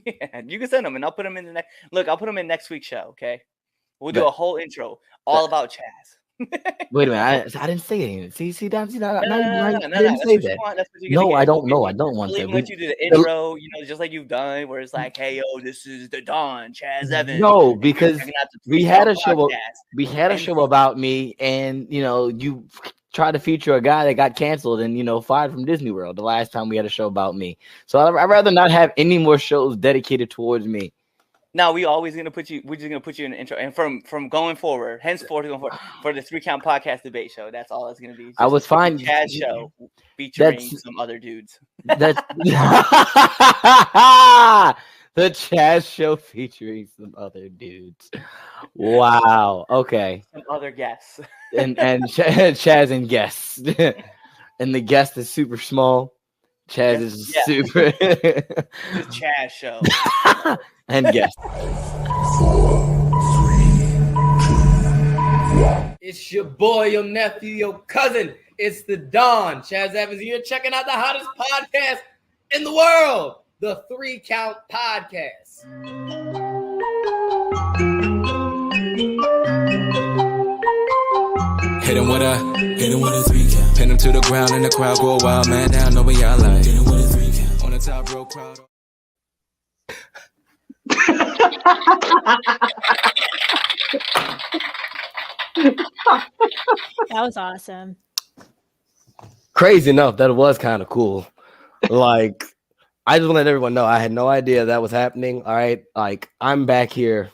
Yeah, you can send them, and I'll put them in the next. Look, I'll put them in next week's show. Okay, we'll do a whole intro all about Chaz. Wait a minute, I didn't say anything. See, now, No, I no. didn't That's say what you that. want. That's what you're gonna No, I get. don't Okay, know. I don't want I'll that. even let you do the intro. Just like you've done, where it's like, "Hey, yo, this is the Don Chaz Evans." No, And you're because checking out the we 3 had Count a show. podcast. We had a And show about me, and you tried to feature a guy that got canceled and fired from Disney World the last time we had a show about me. So I'd rather not have any more shows dedicated towards me. now we always gonna put you. We're just gonna put you in the intro, and from going forward, henceforth going forward for the 3 Count podcast debate show. That's all it's gonna be. I was fine. Chaz show featuring some other dudes. That's the Chaz show featuring some other dudes. Wow. Okay. Some other guests. And Chaz and guests, and the guest is super small. Chaz is super. The Chaz show. And guest. 4, 3, 2, 1. It's your boy, your nephew, your cousin. It's the Don Chaz Evans. You're checking out the hottest podcast in the world, the 3 Count Podcast. Hit him with a 3 count. Pin him to the ground and the crowd go wild, man. Now know what y'all like. Hit him with a 3 count. On the top row crowd. That was awesome. Crazy enough, that was kind of cool. Like, I just want to let everyone know I had no idea that was happening. All right, like I'm back here.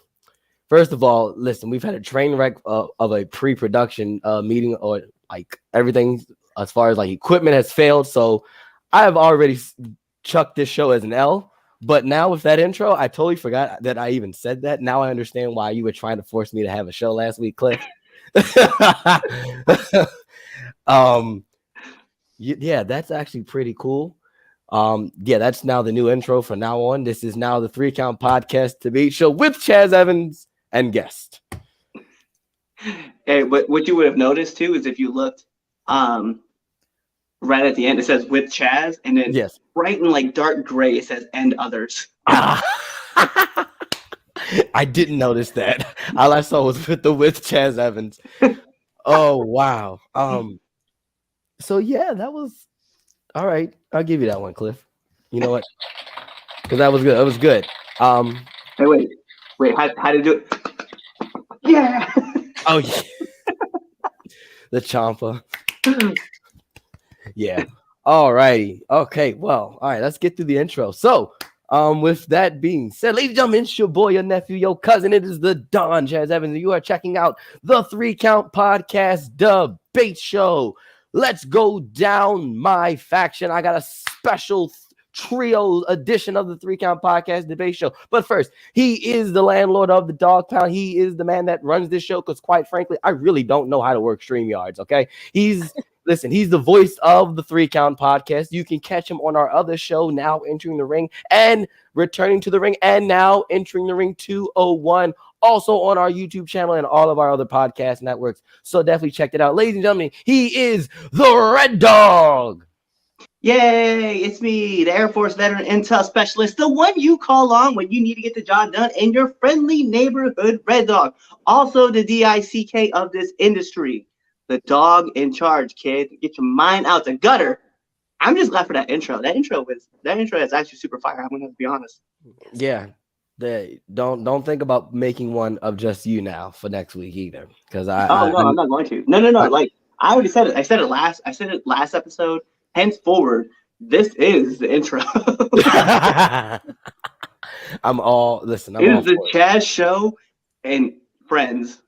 First of all, listen, we've had a train wreck of a pre-production meeting, or like everything as far as like equipment has failed. So I have already chucked this show as an L. But now with that intro, I totally forgot that I even said that. Now I understand why you were trying to force me to have a show last week, Cliff. Yeah, that's actually pretty cool. Yeah, that's now the new intro from now on. This is now the 3 Count Podcast debate show with Chaz Evans and guest. Hey, but what you would have noticed too is if you looked right at the end, it says with Chaz, and then right in like dark gray it says and others. I didn't notice that. All I saw was with Chaz Evans. Oh wow. So yeah, that was all right. I'll give you that one, Cliff. You know what? Because that was good. That was good. Hey, wait. How did you do it? Yeah. Oh yeah. The Champa. Yeah. All righty. Okay. Well, all right. Let's get through the intro. So, with that being said, ladies and gentlemen, it's your boy, your nephew, your cousin. It is the Don Chaz Evans, and you are checking out the 3 Count Podcast debate show. Let's go down my faction. I got a special trio edition of the 3 Count Podcast debate show. But first, he is the landlord of the Dog Pound. He is the man that runs this show because, quite frankly, I really don't know how to work StreamYards, okay? He's the voice of the 3 Count Podcast. You can catch him on our other show, Now Entering the Ring, and Returning to the Ring, and Now Entering the Ring 201. Also on our YouTube channel and all of our other podcast networks. So definitely check it out. Ladies and gentlemen, he is the Red Dog. Yay, it's me, the Air Force veteran intel specialist, the one you call on when you need to get the job done, and your friendly neighborhood Red Dog. Also the DICK of this industry. The dog in charge, kid. Get your mind out the gutter. I'm just glad for that intro. That intro is actually super fire. I'm gonna be honest. Yeah. Don't think about making one of just you now for next week either. Because I'm not going to. No. Like I already said it. I said it last episode. Henceforward, this is the intro. I'm all it is the Chaz show and friends.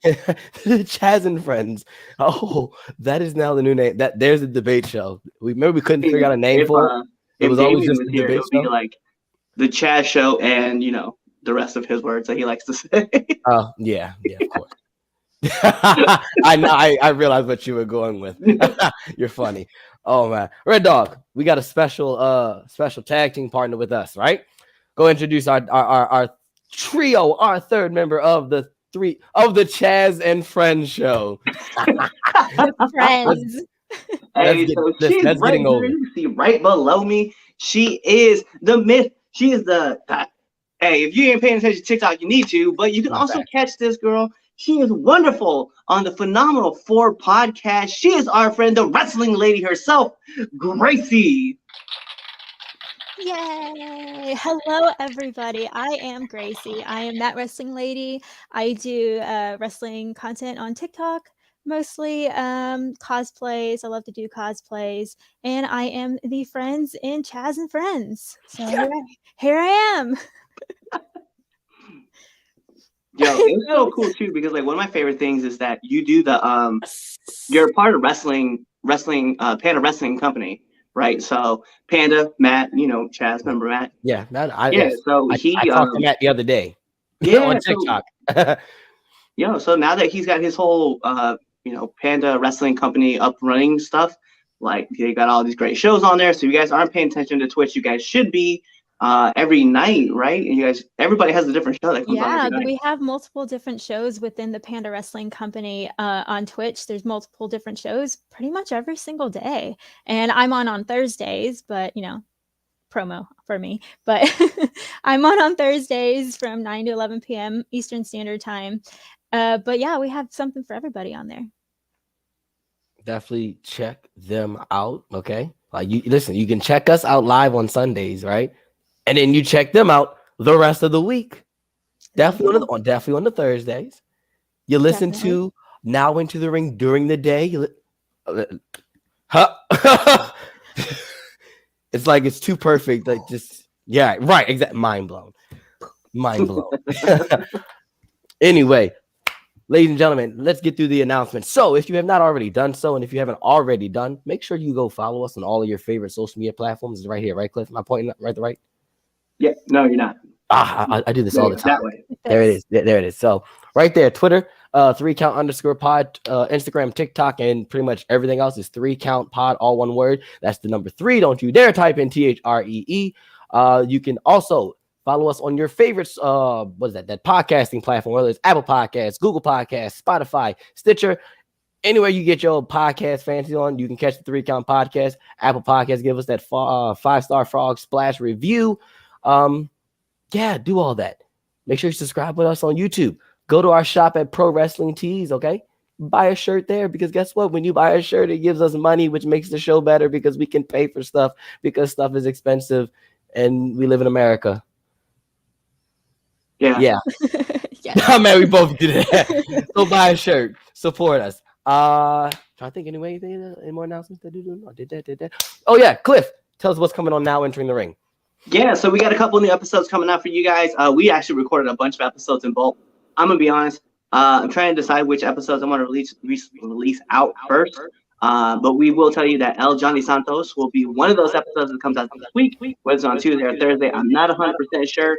Chaz and friends. Oh, that is now the new name. There's a debate show. We couldn't figure out a name for it. It was always just a debate show. It would be like the Chaz show and the rest of his words that he likes to say. Oh yeah, of course. I realized what you were going with. You're funny. Oh man, Red Dog, we got a special tag team partner with us, right? Go introduce our trio, our third member of the Chaz and Friends show. Friends. Hey, so she's right here. You see right below me. She is the myth, She is the hey, if you ain't paying attention to TikTok, you need to, but you can also catch this girl. She is wonderful on the Phenomenal 4 podcast. She is our friend, the wrestling lady herself, Gracie. Yay! Hello, everybody. I am Gracie. I am that wrestling lady. I do wrestling content on TikTok, mostly cosplays. I love to do cosplays, and I am the friends in Chaz and Friends. So here I am. Yo, it's so cool too because like one of my favorite things is that you do the you're a part of wrestling Panda Wrestling Company, right? So Panda, Matt, you know, Chaz, remember Matt? Yeah, So I talked to Matt the other day. Yeah, on TikTok. So now that he's got his whole Panda Wrestling Company up running stuff, like they got all these great shows on there. So you guys aren't paying attention to Twitch, you guys should be. Every night, right? And everybody has a different show that comes on every night. We have multiple different shows within the Panda Wrestling Company on Twitch. There's multiple different shows pretty much every single day. And I'm on Thursdays, but, promo for me. But I'm on Thursdays from 9 to 11 p.m. Eastern Standard Time. But yeah, we have something for everybody on there. Definitely check them out, okay? Like you can check us out live on Sundays, right? And then you check them out the rest of the week. Definitely on the Thursdays. You listen to Now Into the Ring during the day. It's like it's too perfect. Like exactly. Mind blown. Anyway, ladies and gentlemen, let's get through the announcements. So if you have not already done so, and if you haven't already done, make sure you go follow us on all of your favorite social media platforms. It's right here, right, Cliff? Am I pointing right? Yeah, no, you're not. I do this all the time. That way. There it is. There it is. So right there, Twitter, 3count_pod, Instagram, TikTok, and pretty much everything else is 3countpod, all one word. That's the number 3. Don't you dare type in THREE. You can also follow us on your favorites. What is that? That podcasting platform, whether it's Apple Podcasts, Google Podcasts, Spotify, Stitcher. Anywhere you get your podcast fancy on, you can catch the 3Count Podcast. Apple Podcasts, give us that 5-star frog splash review. Do all that. Make sure you subscribe with us on YouTube. Go to our shop at Pro Wrestling Tees, okay? Buy a shirt there because guess what? When you buy a shirt, it gives us money, which makes the show better because we can pay for stuff because stuff is expensive and we live in America. Yeah. Man, we both did that. So buy a shirt. Support us. Trying to think anyway, any more announcements that do? No, did that. Oh yeah, Cliff, tell us what's coming on Now Entering the Ring. Yeah, so we got a couple of new episodes coming out for you guys. We actually recorded a bunch of episodes in bulk. I'm gonna be honest. I'm trying to decide which episodes I want to release out first. But we will tell you that El Johnny Santos will be one of those episodes that comes out this week, whether it's on Tuesday or Thursday. I'm not 100% sure.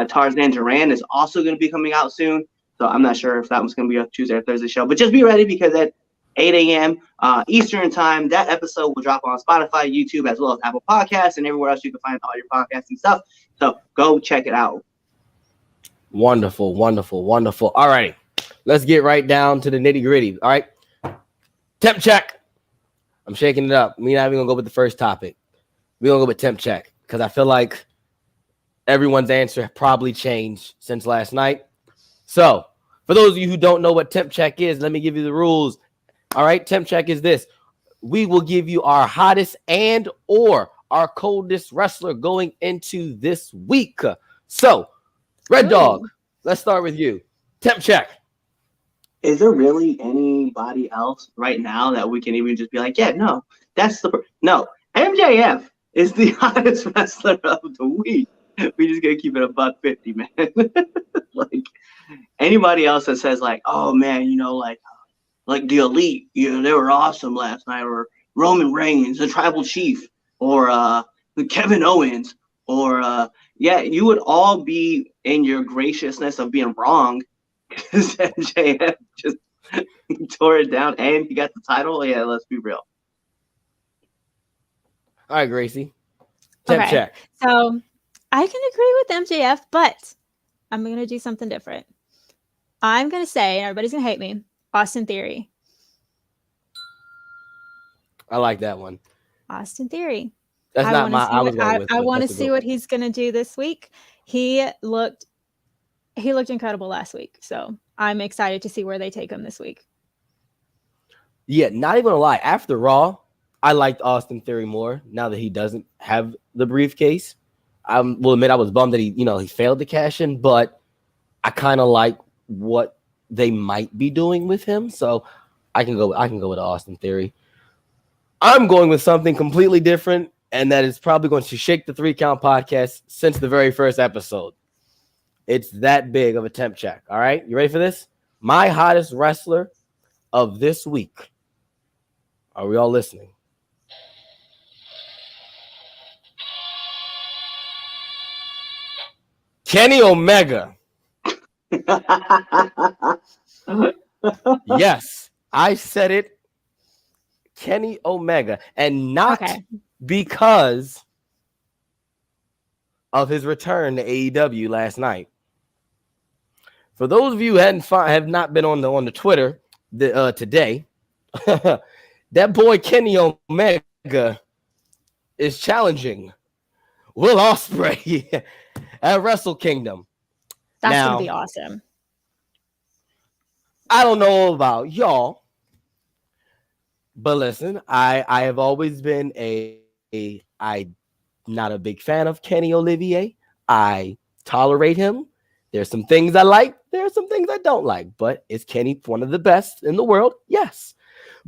Tarzan Duran is also going to be coming out soon. So I'm not sure if that one's going to be a Tuesday or Thursday show. But just be ready because at 8 a.m. Eastern time, that episode will drop on Spotify, YouTube, as well as Apple Podcasts and everywhere else you can find all your podcasts and stuff. So go check it out. Wonderful. All right. Let's get right down to the nitty gritty. All right. Temp check. I'm shaking it up. We're not even going to go with the first topic. We're going to go with temp check because I feel like everyone's answer probably changed since last night. So for those of you who don't know what temp check is, let me give you the rules. All right. Temp check is this. We will give you our hottest and or our coldest wrestler going into this week. So Red Dog, let's start with you. Temp check. Is there really anybody else right now that we can even just be like, yeah, no, that's no. MJF is the hottest wrestler of the week. We just gotta keep it $150, man. Like anybody else that says like, oh man, you know, like the Elite, you know, they were awesome last night, or Roman Reigns, the Tribal Chief, or Kevin Owens, or you would all be in your graciousness of being wrong. Because MJF just tore it down and he got the title. Yeah, let's be real. All right, Gracie. Temp check. So I can agree with MJF, but I'm going to do something different. I'm going to say, and everybody's going to hate me, Austin Theory. I like that one. Austin Theory. That's not my. I was going with. I but want to that's a see good what he's gonna do this week. He looked incredible last week, so I'm excited to see where they take him this week. Yeah, not even gonna lie. After Raw, I liked Austin Theory more. Now that he doesn't have the briefcase, I will admit I was bummed that he failed to cash in, but I kind of like what they might be doing with him. So I can go with Austin Theory. I'm going with something completely different, and that is probably going to shake the 3 Count podcast since the very first episode. It's that big of a temp check. All right, you ready for this? My hottest wrestler of this week. Are we all listening? Kenny Omega. Yes, I said it. Kenny Omega. And not because of his return to AEW last night. For those of you who have not been on the Twitter today, that boy Kenny Omega is challenging Will Ospreay at Wrestle Kingdom. That's gonna be awesome. I don't know about y'all, but listen, I have always been I'm not a big fan of Kenny Olivier. I tolerate him. There's some things I like. There's some things I don't like. But is Kenny one of the best in the world? Yes.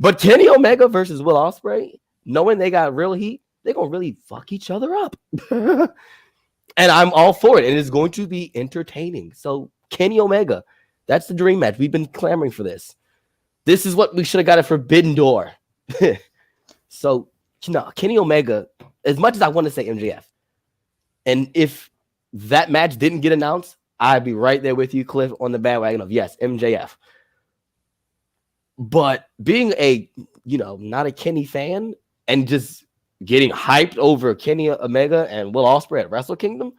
But Kenny Omega versus Will Ospreay, knowing they got real heat, they're going to really fuck each other up. And I'm all for it. And it's going to be entertaining. So Kenny Omega, that's the dream match. We've been clamoring for this. This is what we should have got at Forbidden Door. So, Kenny Omega, as much as I want to say MJF, and if that match didn't get announced, I'd be right there with you, Cliff, on the bandwagon of yes, MJF. But being not a Kenny fan and just getting hyped over Kenny Omega and Will Ospreay at Wrestle Kingdom,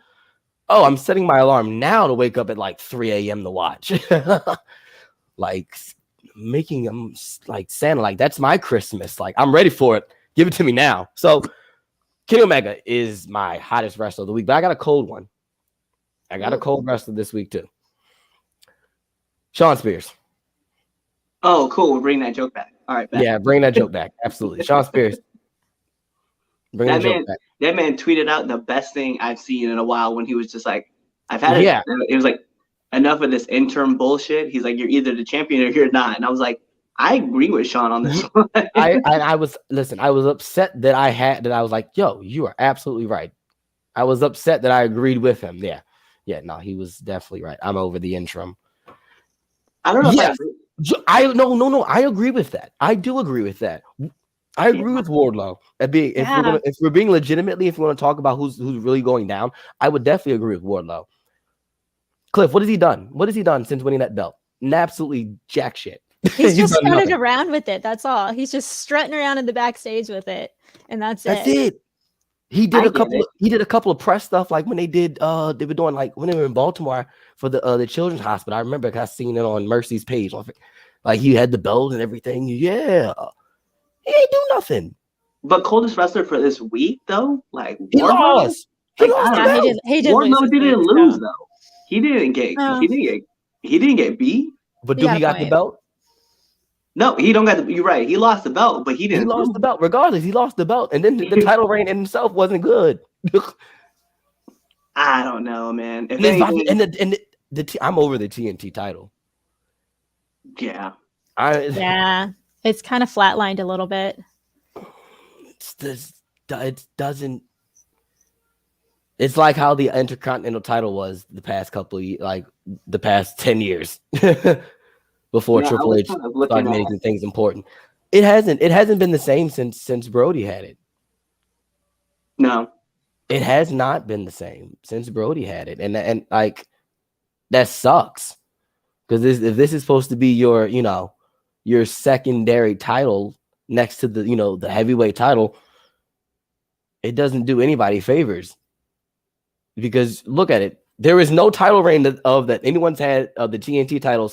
I'm setting my alarm now to wake up at like 3 a.m. to watch. Like making them like Santa, like that's my Christmas. Like I'm ready for it. Give it to me now. So Kenny Omega is my hottest wrestler of the week, but I got a cold one. I got a cold wrestler this week too. Sean Spears. Oh, cool. We're bringing that joke back. All right. Back. Yeah, bring that joke back. Absolutely. Sean Spears. Bring that joke back. That man tweeted out the best thing I've seen in a while when he was just like, I've had it. Yeah. It was like, enough of this interim bullshit. He's like, you're either the champion or you're not. And I was like, I agree with Sean on this one. I was upset that I was like, yo, you are absolutely right. I was upset that I agreed with him. Yeah. Yeah, no, he was definitely right. I'm over the interim. I don't know. Yes. No. I agree with that. I do agree with that. I agree with Wardlow. If we're being legitimately, if we want to talk about who's really going down, I would definitely agree with Wardlow. Cliff, what has he done? What has he done since winning that belt? Absolutely jack shit. He's just strutted around with it. That's all. He's just strutting around in the backstage with it, and that's it. He did a couple of press stuff, like when they were doing like when they were in Baltimore for the children's hospital. I remember I seen it on Mercy's page. Like he had the belt and everything. Yeah, he ain't do nothing. But coldest wrestler for this week though, like he lost. He did. Wardlow didn't lose though. He didn't get beat. But he got the belt? No, he don't got the. You're right. He lost the belt, but he didn't. He lost the belt. Regardless, he lost the belt, and then the title reign in himself wasn't good. I don't know, man. I'm over the TNT title. Yeah. It's kind of flatlined a little bit. It doesn't. It's like how the Intercontinental title was the past the past 10 years. Before Triple H started making things important. It hasn't been the same since Brody had it. No. It has not been the same since Brody had it. And like that sucks. Because if this is supposed to be your secondary title next to the heavyweight title, it doesn't do anybody favors. Because look at it. There is no title reign that anyone's had of the TNT title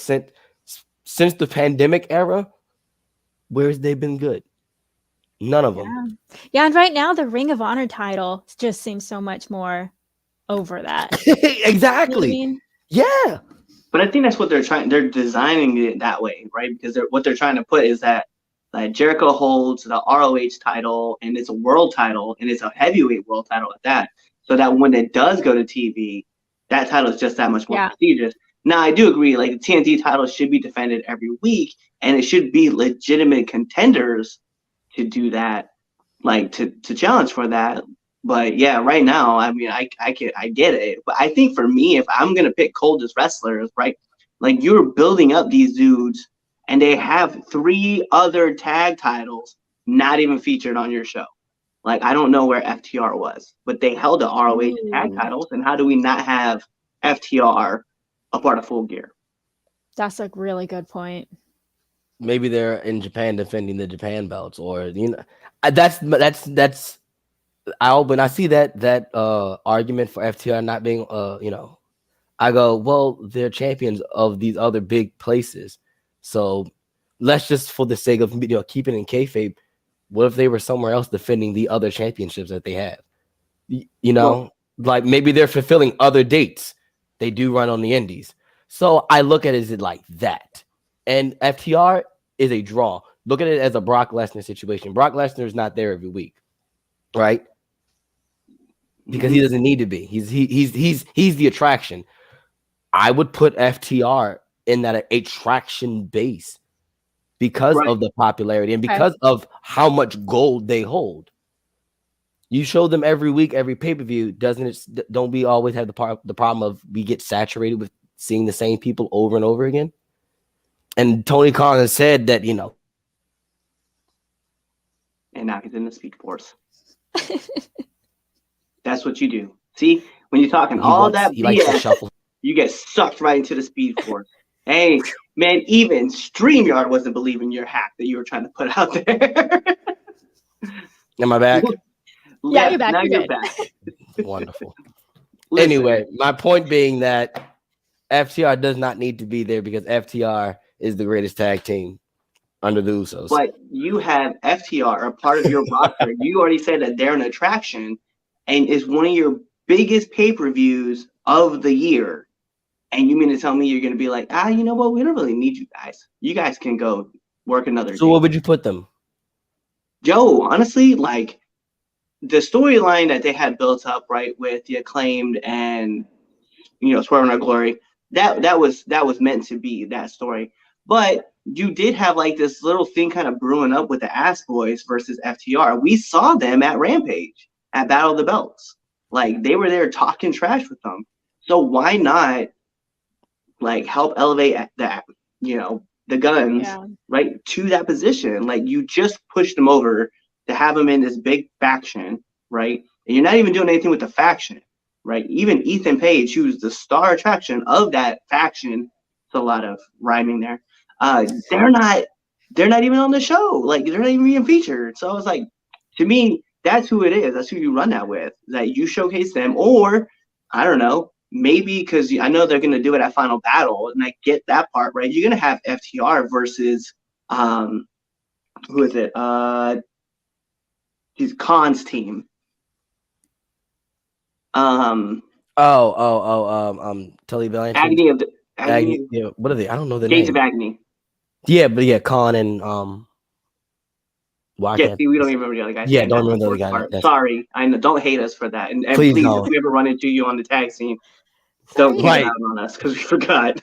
since the pandemic era. Where's they been good? None of them. Yeah, and right now the Ring of Honor title just seems so much more over that. Exactly. You know what I mean? Yeah. But I think that's what they're designing it that way, right? Because what they're trying to put is that Jericho holds the ROH title, and it's a world title, and it's a heavyweight world title at that. So that when it does go to TV, that title is just that much more prestigious. Now, I do agree, like the TNT title should be defended every week, and it should be legitimate contenders to do that, like to challenge for that. But yeah, right now, I mean, I get it. But I think for me, if I'm gonna pick coldest wrestlers, right, like you're building up these dudes, and they have 3 other tag titles not even featured on your show. Like I don't know where FTR was, but they held the ROH tag titles, and how do we not have FTR a part of Full Gear? That's a really good point. Maybe they're in Japan defending the Japan belts, or that's when I see that argument for FTR not being I go, well, they're champions of these other big places, so let's just, for the sake of keeping in kayfabe, what if they were somewhere else defending the other championships that they have? Like maybe they're fulfilling other dates they do run on the indies. So I look at it like that. And FTR is a draw. Look at it as a Brock Lesnar situation. Brock Lesnar is not there every week, right? Because he doesn't need to be. He's the attraction. I would put FTR in that attraction base because of the popularity and because of how much gold they hold. You show them every week, every pay-per-view, don't we always have the problem of we get saturated with seeing the same people over and over again? And Tony Khan has said that, and now he's in the Speed Force. That's what you do. See, when you're talking that BS, you get sucked right into the Speed Force. Hey, man, even StreamYard wasn't believing your hack that you were trying to put out there. Am I back? Yeah, you're back. Now you're back. Wonderful. Anyway, my point being that FTR does not need to be there because FTR is the greatest tag team under the Usos. But you have FTR, a part of your roster. You already said that they're an attraction and is one of your biggest pay-per-views of the year. And you mean to tell me you're going to be like, you know what? We don't really need you guys. You guys can go work another So day. where would you put them? Joe, honestly, like the storyline that they had built up, right, with the Acclaimed and, Swerve in Our Glory, that was meant to be that story. But you did have like this little thing kind of brewing up with the Ass Boys versus FTR. We saw them at Rampage, at Battle of the Belts. Like they were there talking trash with them. So why not like help elevate that, the Guns, right, to that position? Like you just pushed them over to have them in this big faction, right? And you're not even doing anything with the faction, right? Even Ethan Page, who's the star attraction of that faction, it's a lot of rhyming there. They're not even on the show. Like they're not even being featured. So I was like, to me, that's who it is. That's who you run that with. That you showcase them, or I don't know, maybe because I know they're gonna do it at Final Battle, and I get that part, right? You're gonna have FTR versus who is it? His Khan's team. Tully Blanchard. Agony. Yeah, what are they? I don't know the Gates name. of Agony. Yeah, but yeah, Khan and see, we don't even remember the other guy. Yeah, don't remember the other guy. Sorry, I know. Don't hate us for that. And please if we ever run into you on the tag scene, don't get out on us because we forgot.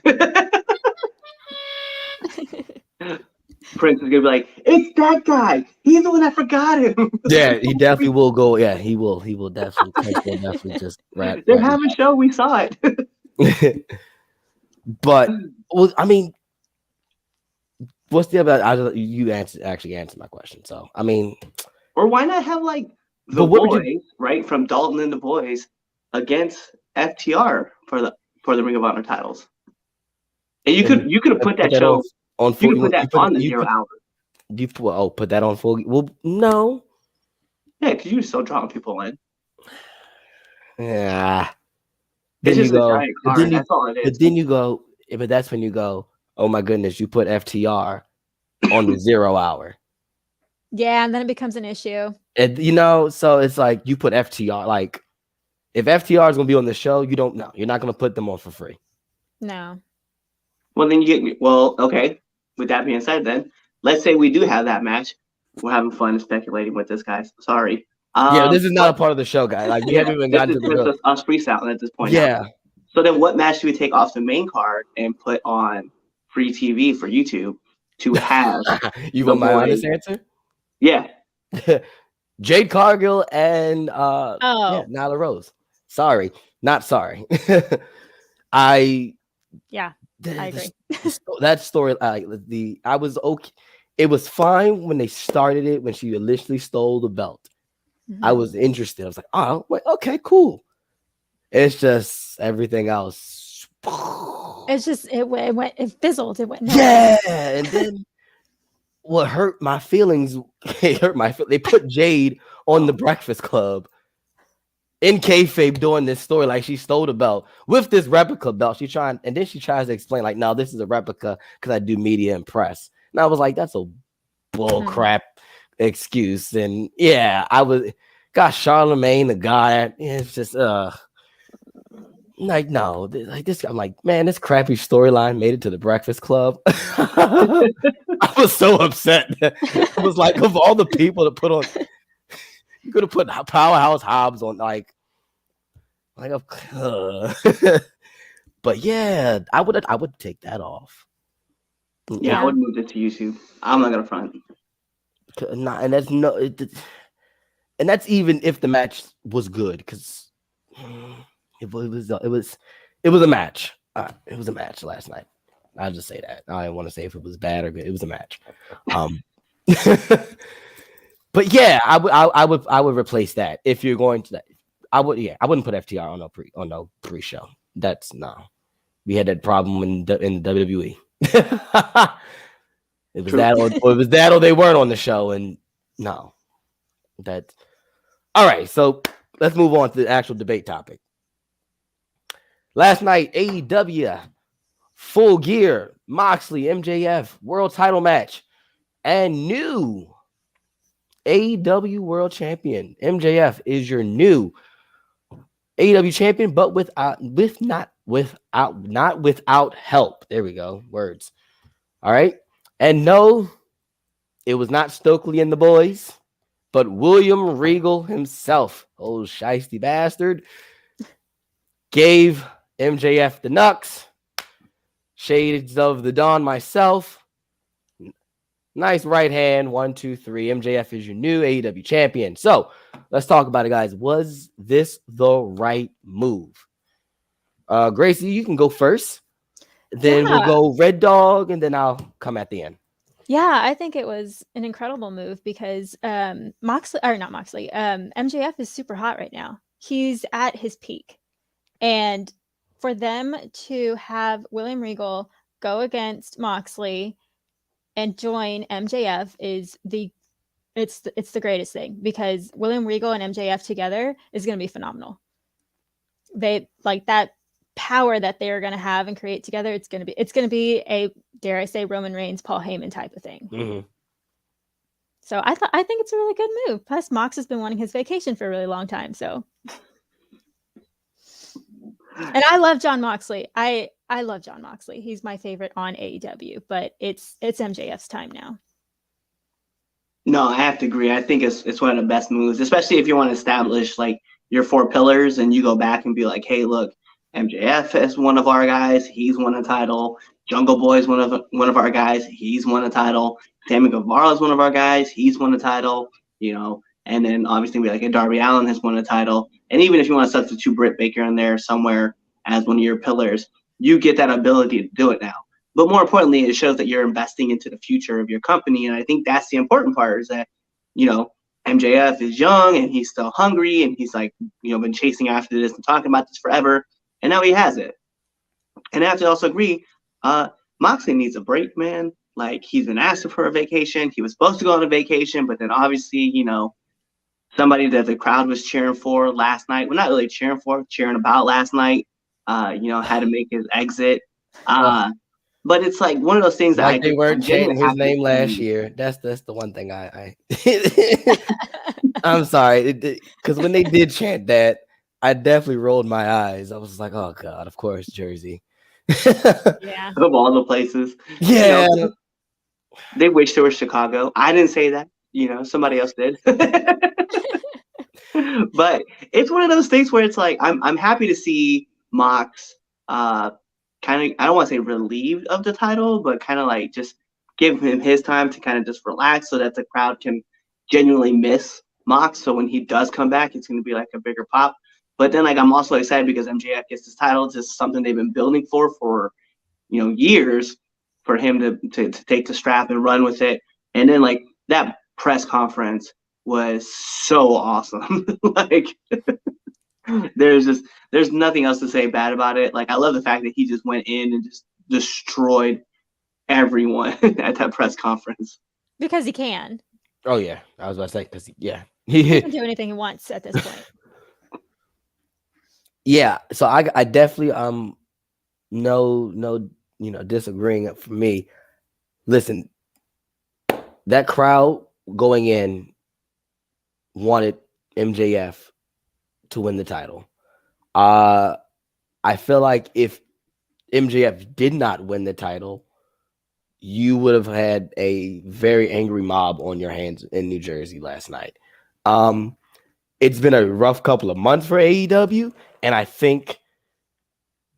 Prince is gonna be like, it's that guy. He's the one that forgot him. Yeah, he definitely will go. Yeah, he will. He will definitely just rap. They're having a show. We saw it. But I mean, what's the other? You actually answered my question. So I mean, or why not have like the boys, right, from Dalton and the Boys against FTR for the Ring of Honor titles? And you could have put that show on. You could put that on the 0 hour. Do you put that on full? Well, no. Yeah, because you're still drawing people in. Yeah. It's just a giant card. That's all it is. But then you go. But that's when you go. Oh my goodness! You put FTR on the 0 hour. Yeah, and then it becomes an issue. And you know, so it's like you put FTR. Like, if FTR is gonna be on the show, you don't know. You're not gonna put them on for free. No. Well, then you get me. Well, okay. With that being said, then let's say we do have that match. We're having fun speculating with this, guys. Sorry. Yeah, this is not a part of the show, guy. Like, we haven't even gotten to the real. This is us freestyling at this point. Yeah. Now. So then, what match do we take off the main card and put on free TV for YouTube to have? You want my honest answer? Yeah. Jade Cargill and Nyla Rose. Sorry, not sorry. I agree. That story, I was okay. It was fine when they started it, when she initially stole the belt. Mm-hmm. I was interested. I was like, oh, wait, okay, cool. It's just everything else. It's just it fizzled. It went Yeah, and then what hurt my feelings? They put Jade on the Breakfast Club in kayfabe doing this story like she stole the belt with this replica belt. She tries to explain like, no, this is a replica because I do media and press. And I was like, that's a bull crap excuse. And yeah, got Charlemagne, the guy. It's just like, no, like this. I'm like, man, this crappy storyline made it to the Breakfast Club. I was so upset. It was like, of all the people to put on, you could have put Powerhouse Hobbs on, like, but yeah, I would take that off. Yeah, I would move it to YouTube. I'm not gonna front. And that's even if the match was good, because it was a match. It was a match last night. I'll just say that. I didn't want to say if it was bad or good. It was a match. But yeah, I would replace that if you're going to. I wouldn't put FTR on no pre-show. That's no. We had that problem in WWE. It was that or they weren't on the show, and no. That all right, so let's move on to the actual debate topic. Last night, AEW Full Gear, Moxley, MJF, world title match, and new AEW world champion. MJF is your new AEW champion, but not without help. There we go. Words. All right. And no, it was not Stokely and the boys, but William Regal himself, old shiesty bastard, gave MJF the knucks. Shades of the Dawn myself. Nice right hand. 1, 2, 3. MJF is your new AEW champion. So let's talk about it, guys. Was this the right move? Gracie, you can go first. Then we'll go Red Dog, and then I'll come at the end. Yeah, I think it was an incredible move because MJF is super hot right now. He's at his peak. And for them to have William Regal go against Moxley and join MJF it's the greatest thing, because William Regal and MJF together is going to be phenomenal. They like that power that they are going to have and create together. It's going to be a, dare I say, Roman Reigns, Paul Heyman type of thing. Mm-hmm. So I think it's a really good move. Plus, Mox has been wanting his vacation for a really long time. So, and I love Jon Moxley. I love Jon Moxley. He's my favorite on AEW, but it's MJF's time now. No, I have to agree. I think it's one of the best moves, especially if you want to establish like your 4 pillars and you go back and be like, hey, look, MJF is one of our guys. He's won a title. Jungle Boy is one of our guys. He's won a title. Sammy Guevara is one of our guys. He's won a title. You know, and then obviously we like Darby Allin has won a title. And even if you want to substitute Britt Baker in there somewhere as one of your pillars, you get that ability to do it now. But more importantly, it shows that you're investing into the future of your company. And I think that's the important part, is that, you know, MJF is young and he's still hungry and he's like, you know, been chasing after this and talking about this forever. And now he has it. And I have to also agree, Moxley needs a break, man. Like, he's been asked for a vacation. He was supposed to go on a vacation, but then obviously, you know, somebody that the crowd was cheering for last night, well, not really cheering about last night, you know, had to make his exit. But it's like one of those things that Like they weren't chanting his name last see. year. That's the one thing I I'm sorry, because when they did chant that, I definitely rolled my eyes. I was like, oh God, of course, Jersey. Yeah. Of all the places. Yeah. You know, they wish they were Chicago. I didn't say that. You know, somebody else did. But it's one of those things where it's like I'm happy to see Mox kind of, I don't want to say relieved of the title, but kind of like just give him his time to kind of just relax so that the crowd can genuinely miss Mox. So when he does come back, it's going to be like a bigger pop. But then like I'm also excited because MJF gets this title. It's just something they've been building for years, for him to take the strap and run with it. And then like that press conference was so awesome. Like there's nothing else to say bad about it. Like I love the fact that he just went in and just destroyed everyone at that press conference. Because he can. Oh yeah, I was about to say because He can do anything he wants at this point. Yeah, so I definitely no disagreeing for me. Listen, that crowd going in wanted MJF to win the title. I feel like if MJF did not win the title, you would have had a very angry mob on your hands in New Jersey last night. It's been a rough couple of months for AEW, and I think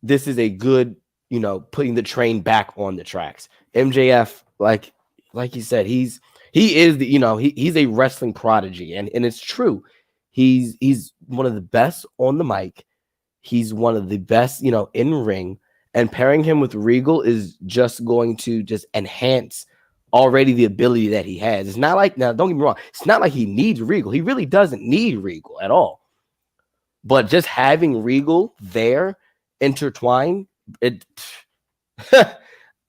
this is a good, putting the train back on the tracks. MJF, like you said, he is he's a wrestling prodigy, and it's true. He's one of the best on the mic. He's one of the best, in ring, and pairing him with Regal is just going to just enhance already the ability that he has. It's not like, now don't get me wrong, it's not like he needs Regal. He really doesn't need Regal at all. But just having Regal there intertwined,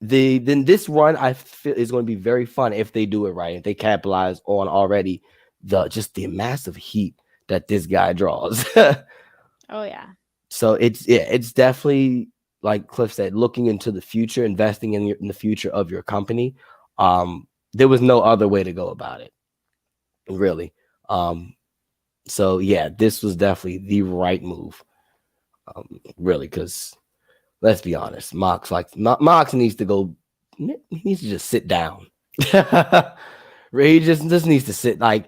then this run I feel is going to be very fun if they do it right. If they capitalize on already the massive heat that this guy draws. Oh yeah. So it's definitely, like Cliff said, looking into the future, investing in the future of your company. There was no other way to go about it, really. So yeah, this was definitely the right move, really, because let's be honest, Mox needs to just sit down. He just needs to sit. Like,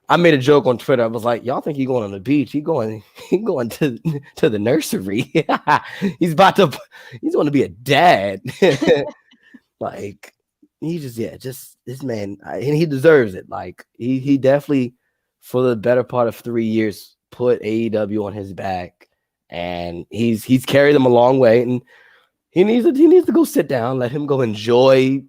I made a joke on Twitter. I was like, y'all think he's going on the beach? He going to the nursery. He's going to be a dad. Like, just this man, and he deserves it. Like, he definitely, for the better part of 3 years, put AEW on his back, and he's carried them a long way. And he needs to go sit down, let him go enjoy,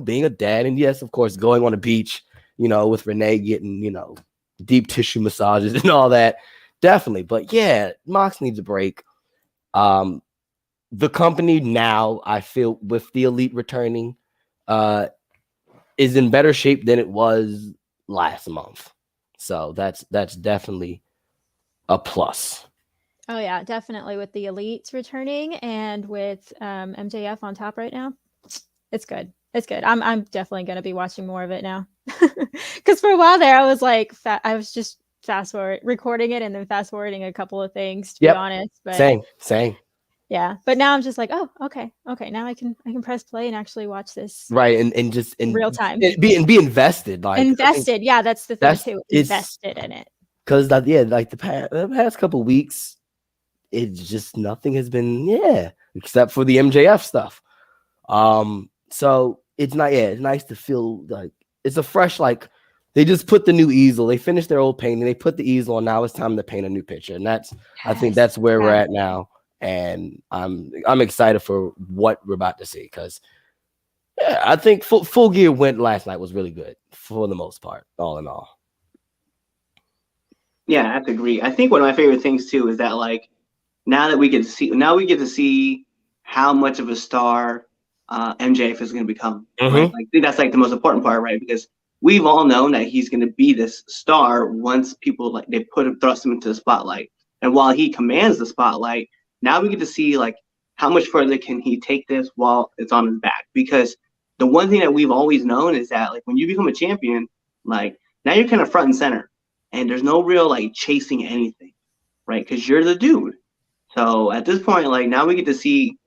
being a dad. And yes, of course, going on a beach, with Renee getting, deep tissue massages and all that. Definitely. But yeah, Mox needs a break. The company now, I feel, with the Elite returning, is in better shape than it was last month. So that's definitely a plus. Oh yeah, definitely, with the Elites returning and with MJF on top right now. It's good. It's good. I'm definitely going to be watching more of it now. Because for a while there, I was like, I was just recording it and then fast forwarding a couple of things, to be honest. But Same. Yeah, but now I'm just like, oh, okay. Now I can press play and actually watch this. Right, and just in real time. Be invested. Like invested, yeah, that's the thing too. Invested in it. Because like the past couple of weeks, it's just nothing has been except for the MJF stuff. So it's nice to feel like it's a fresh, like, they just put the new easel. They finished their old painting. They put the easel on. Now it's time to paint a new picture. And I think that's where we're at now. And I'm excited for what we're about to see, because I think Full Gear went last night was really good for the most part, all in all. Yeah, I have to agree. I think one of my favorite things too is that, like, now we get to see how much of a star MJF is going to become. Mm-hmm. Right? Like, that's like the most important part, right? Because we've all known that he's going to be this star once people thrust him into the spotlight. And while he commands the spotlight, now we get to see like how much further can he take this while it's on his back? Because the one thing that we've always known is that, like, when you become a champion, like, now you're kind of front and center, and there's no real, like, chasing anything, right? Because you're the dude. So at this point, like, now we get to see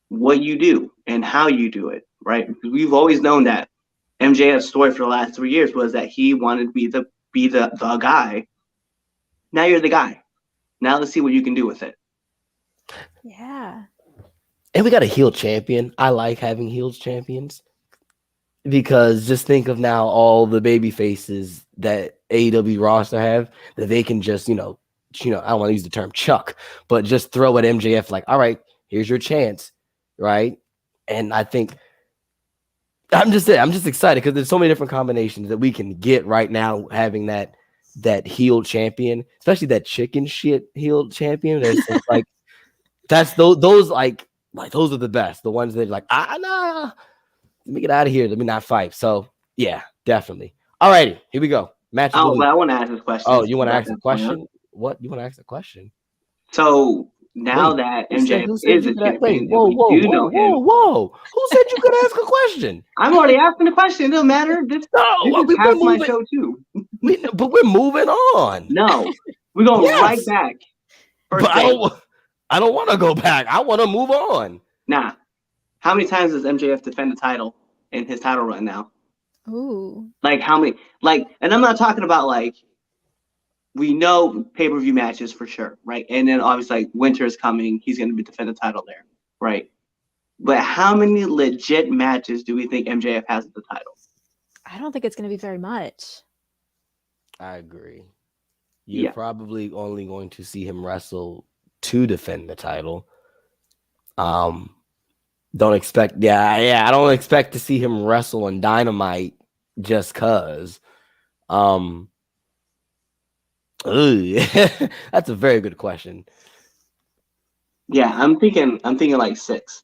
what you do and how you do it, right? Because we've always known that MJF's story for the last 3 years was that he wanted to be the guy. Now you're the guy. Now let's see what you can do with it. Yeah. And we got a heel champion. I like having heels champions because just think of now all the baby faces that AEW roster have that they can just, I don't want to use the term chuck, but just throw at MJF like, all right, here's your chance, right? And I think I'm just excited because there's so many different combinations that we can get right now having that heel champion, especially that chicken shit heel champion. There's like that's those like those are the best. The ones that are like, nah, let me get out of here. Let me not fight. So yeah, definitely. All righty, here we go. Match. But I want to ask this question. Oh, you want to ask a question? What? You want to ask a question? So now that MJF is a champion, whoa! Who said you could ask a question? I'm already asking the question. It doesn't matter. This is half my show too. But we're moving on. No, we're going right back. But I don't want to go back. I want to move on. Nah. How many times does MJF defend the title in his title run now? Ooh. Like how many? Like, and I'm not talking about like, we know pay-per-view matches for sure, right? And then obviously like winter is coming. He's going to be defend the title there, right? But how many legit matches do we think MJF has at the title? I don't think it's going to be very much. I agree. You're probably only going to see him wrestle to defend the title. Don't expect, I don't expect to see him wrestle on Dynamite just cause. That's a very good question. Yeah, I'm thinking like 6.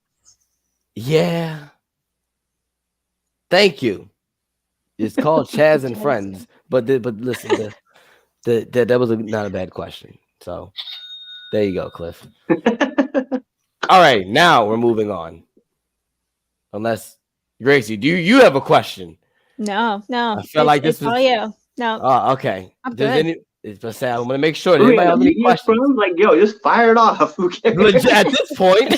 Yeah. Thank you. It's called Chaz and Friends, but listen, that was not a bad question. So there you go, Cliff. All right, now we're moving on. Unless Gracie, do you have a question? No. I feel like this is all you. No. Oh, okay. I'm good. I'm going to make sure. Anybody have any questions? Like, yo, just fire it off. At this point,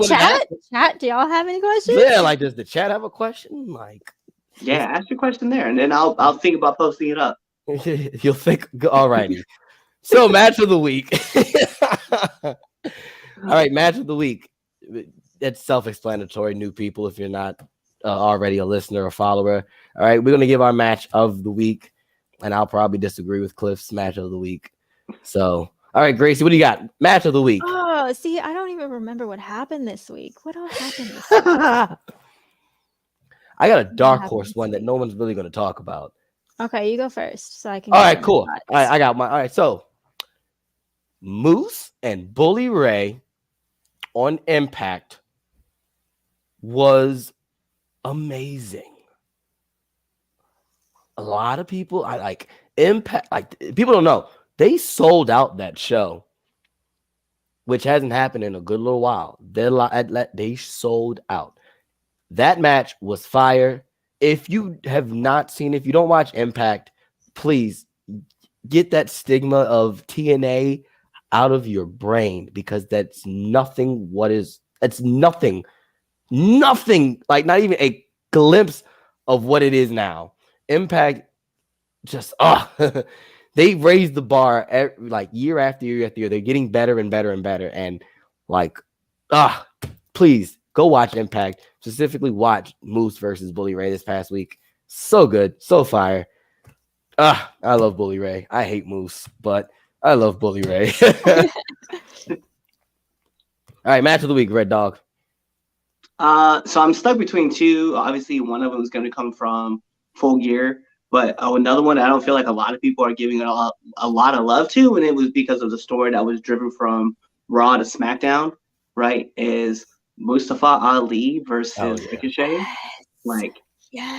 Chat, do y'all have any questions? Yeah, like, does the chat have a question? Like, yeah, ask your question there, and then I'll think about posting it up. You'll think, all righty. So, match of the week. All right, match of the week. It's self-explanatory, new people, if you're not already a listener or follower. All right, we're going to give our match of the week. And I'll probably disagree with Cliff's match of the week. So, all right, Gracie, what do you got? Match of the week. Oh, see, I don't even remember what happened this week. What all happened this week? I got a dark horse one that no one's really going to talk about. Okay, you go first so I can. All right, cool. All right, I got my. All right, so Moose and Bully Ray on Impact was amazing. A lot of people, I like Impact. Like, people don't know, they sold out that show, which hasn't happened in a good little while. They sold out. That match was fire. If you have not seen, if you don't watch Impact, please get that stigma of TNA out of your brain, because that's nothing. It's nothing, like not even a glimpse of what it is now. Impact just they raised the bar like year after year after year. They're getting better and better and better. And like, please go watch Impact. Specifically watch Moose versus Bully Ray this past week. So good, so fire. I love Bully Ray. I hate Moose, but I love Bully Ray. All right, match of the week, Red Dog. So I'm stuck between two. Obviously, one of them is going to come from Full Gear, but another one I don't feel like a lot of people are giving a lot of love to, and it was because of the story that was driven from Raw to SmackDown, right? Is Mustafa Ali versus Ricochet. Like,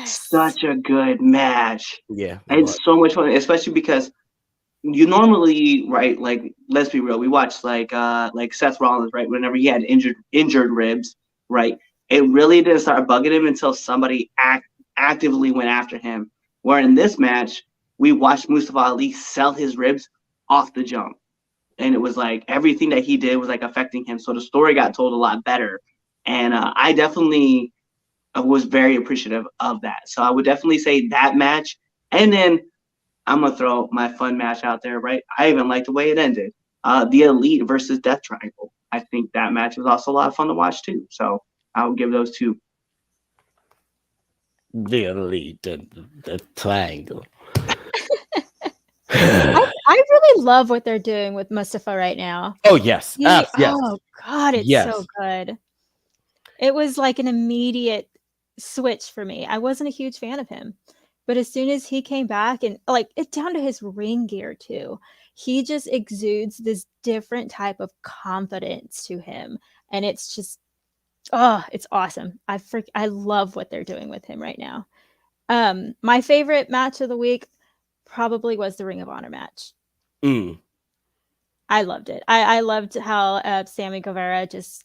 such a good match. Yeah. And so much fun, especially because you normally, right, like, let's be real, we watched like Seth Rollins, right, whenever he had injured ribs, right, it really didn't start bugging him until somebody actively went after him. Where in this match, we watched Mustafa Ali sell his ribs off the jump. And it was like everything that he did was like affecting him. So the story got told a lot better. And I definitely was very appreciative of that. So I would definitely say that match. And then I'm going to throw my fun match out there, right? I even like the way it ended. The Elite versus Death Triangle. I think that match was also a lot of fun to watch too. So I would give those two. The Elite, the Triangle. I really love what they're doing with Mustafa right now. Oh, yes. Yes. Oh, God, it's Yes. so good. It was like an immediate switch for me. I wasn't a huge fan of him. But as soon as he came back, and like it's down to his ring gear too, he just exudes this different type of confidence to him. And it's just, oh, it's awesome. I love what they're doing with him right now. My favorite match of the week probably was the Ring of Honor match. I loved it. I loved how Sammy Guevara is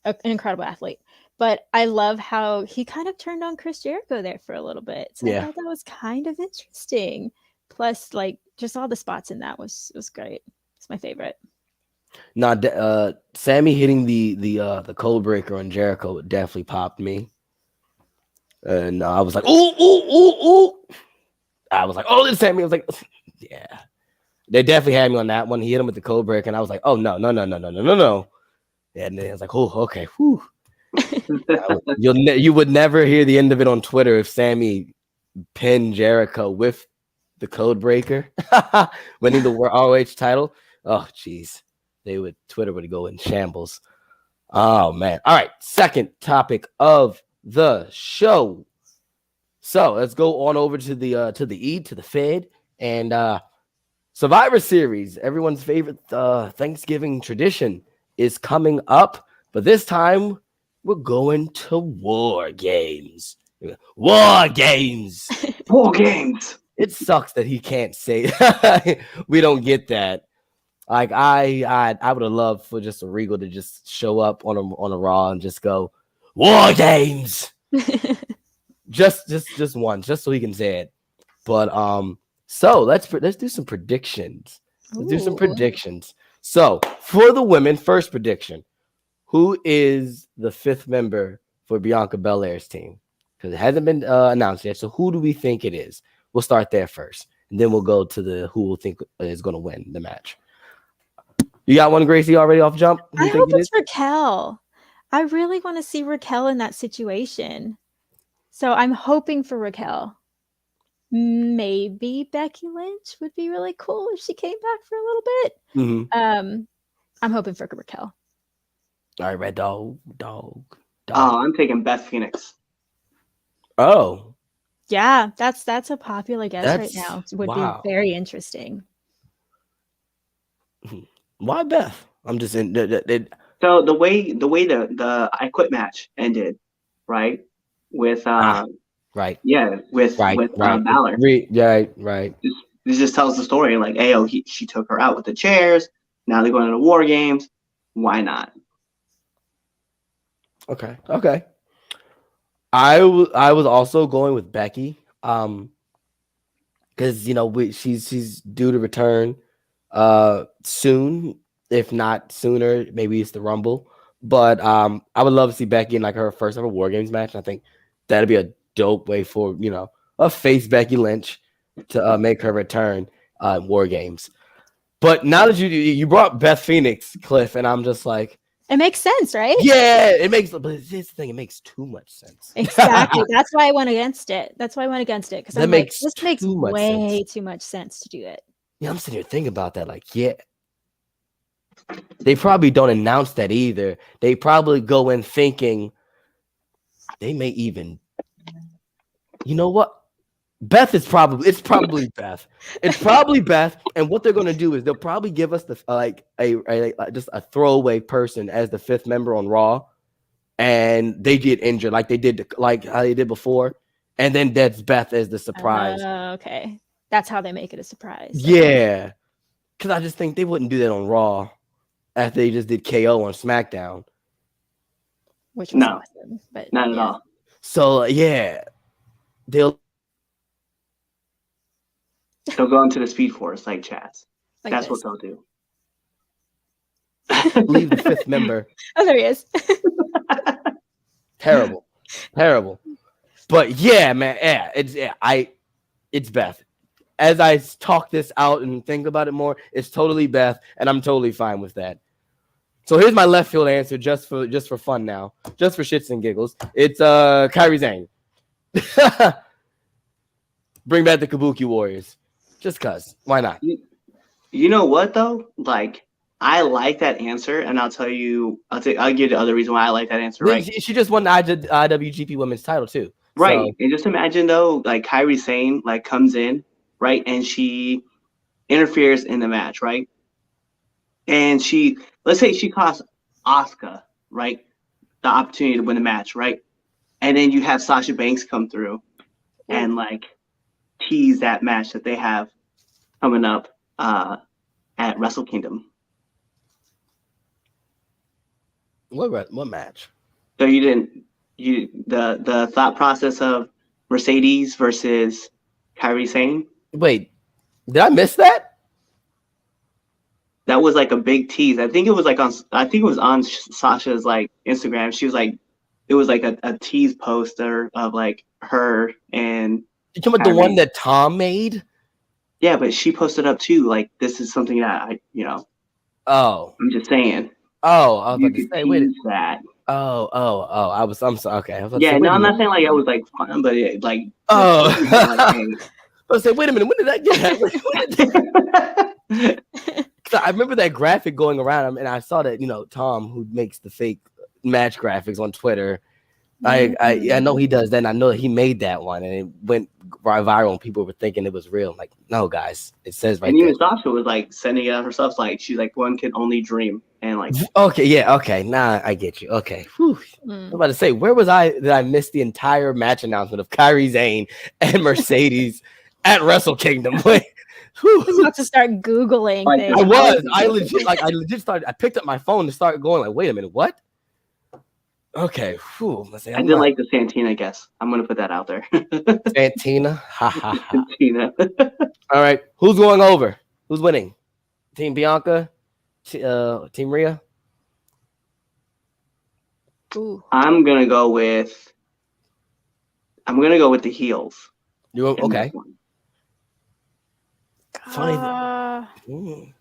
an incredible athlete, but I love how he kind of turned on Chris Jericho there for a little bit. So I thought that was kind of interesting. Plus, like, just all the spots in that was great. It's my favorite. Now, Sammy hitting the code breaker on Jericho definitely popped me, and I was like, ooh. I was like, oh, this Sammy. I was like, yeah. They definitely had me on that one. He hit him with the code breaker, and I was like, oh, no. And then I was like, oh, okay. Whew. You would never hear the end of it on Twitter if Sammy pinned Jericho with the code breaker, winning the ROH title. Oh, jeez. Twitter would go in shambles. Oh, man. All right. Second topic of the show. So let's go on over to the Fed, and Survivor Series, everyone's favorite Thanksgiving tradition, is coming up, but this time we're going to War Games. War Games. War Games. It sucks that he can't say we don't get that. Like I would have loved for just a Regal to just show up on a Raw and just go War Games. just once, just so he can say it. But so let's do some predictions. Let's do some predictions. So for the women, first prediction: who is the fifth member for Bianca Belair's team? Because it hasn't been announced yet. So who do we think it is? We'll start there first, and then we'll go to the who we'll think is going to win the match. You got one, Gracie, already off jump? I hope it's Raquel. I really want to see Raquel in that situation. So I'm hoping for Raquel. Maybe Becky Lynch would be really cool if she came back for a little bit. Mm-hmm. I'm hoping for Raquel. All right, Red Dog. Oh, I'm taking Beth Phoenix. Oh. Yeah, that's a popular guess right now. It would be very interesting. Why Beth? I'm just in. So the way the I Quit match ended, right? With right. Yeah, with Balor. Right. This just tells the story like, hey, she took her out with the chairs. Now they're going to War Games. Why not? Okay. I was also going with Becky, because she's due to return soon, if not sooner. Maybe it's the Rumble, but I would love to see Becky in like her first ever War Games match. I think that'd be a dope way for a face Becky Lynch to make her return War Games. But now that you brought Beth Phoenix, Cliff, and I'm just like, it makes sense, right? Yeah, it makes. But here's the thing: it makes too much sense. Exactly. That's why I went against it. Because this makes way too much sense to do it. Yeah, I'm sitting here thinking about that. Like, yeah, they probably don't announce that either. They probably go in thinking they may even. You know what? It's probably Beth. It's probably Beth. And what they're gonna do is they'll probably give us the just a throwaway person as the fifth member on Raw, and they get injured like how they did before, and then that's Beth as the surprise. Okay. That's how they make it a surprise. Yeah, because I just think they wouldn't do that on Raw after they just did KO on SmackDown. Which was No. awesome. But Not at yeah. all. So yeah, they'll go into the Speed Force like Chaz. Like That's this. what they'll do. leave the fifth member. Oh, there he is. Terrible. But yeah, man, it's Beth. As I talk this out and think about it more, it's totally Beth, and I'm totally fine with that. So here's my left field answer, just for fun now, just for shits and giggles. It's Kairi Sane. Bring back the Kabuki Warriors, just cause. Why not? You know what though? Like, I like that answer, and I'll give you the other reason why I like that answer. Right? She just won the IWGP Women's title too. Right. So, And just imagine though, like Kairi Sane like comes in, right, and she interferes in the match, right? And let's say she costs Asuka, right, the opportunity to win the match, right? And then you have Sasha Banks come through and like tease that match that they have coming up at Wrestle Kingdom. what match? So the thought process of Mercedes versus Kairi Sane, Wait, did I miss that? that was like a big tease. I think it was on Sasha's like Instagram. She was like, it was like a tease poster of like her and You talking about the Kairi. one that Tom made? Yeah, but she posted up too. Like, this is something that Oh, I'm just saying. I was You about to could say, wait. tease that. I'm sorry. Okay. I was about to Yeah, say, wait no, a I'm minute. not saying like I was like fun, but it, like. Oh. like, hey. I was say, wait a minute. When did that get? When did that- 'Cause I remember that graphic going around, and I saw that Tom, who makes the fake match graphics on Twitter. I know he does that. And I know that he made that one, and it went viral, and people were thinking it was real. I'm like, no, guys, it says right And there. even Sasha was like sending it out herself, like she's like, one can only dream, and like Okay, yeah, okay. Nah, I get you. Okay. Whew. I was about to say, where was I that I missed the entire match announcement of Kairi Sane and Mercedes at Wrestle Kingdom? Wait, I was about to start Googling Like, things. I legit started. I picked up my phone to start going like, wait a minute, what? Okay, whew, let's say I did like the Santina guess. I'm gonna put that out there. Santina. Ha ha ha. Santina. All right, who's going over? Who's winning? Team Bianca, Team Rhea. Ooh. I'm gonna go with the heels. You in okay? this one. Funny.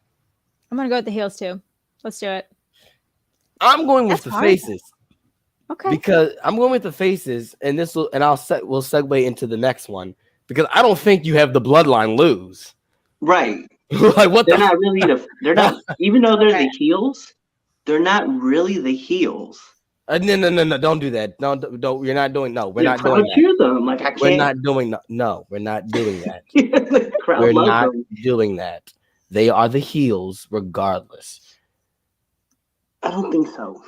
I'm gonna go with the heels too. Let's do it. I'm going with That's the hard. faces. Okay. Because I'm going with the faces, and we'll segue into the next one because I don't think you have the bloodline lose. Right. Like what They're the? not really they're not, even though they're Okay. the heels, they're not really the heels. No, don't do that. No, don't. You're not doing. No, we're not Crowd doing that. cheer them. Like, I can't. We're not doing. No, we're not doing that. The crowd We're loves not them. doing that. They are the heels, regardless. I don't think so.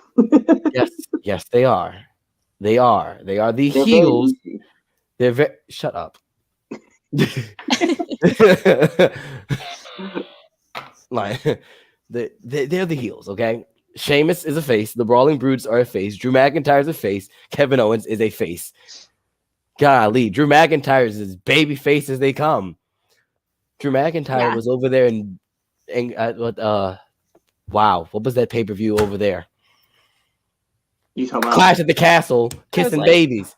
Yes, they are. They are the They're very heels. easy. They're very. Shut up. Like they're the heels, okay? Sheamus is a face. The Brawling Brutes are a face. Drew McIntyre's a face. Kevin Owens is a face. Golly, Drew McIntyre is as baby face as they come. Drew McIntyre Yeah. was over there and wow, what was that pay-per-view over there? You talking about Clash at the Castle, kissing like- babies.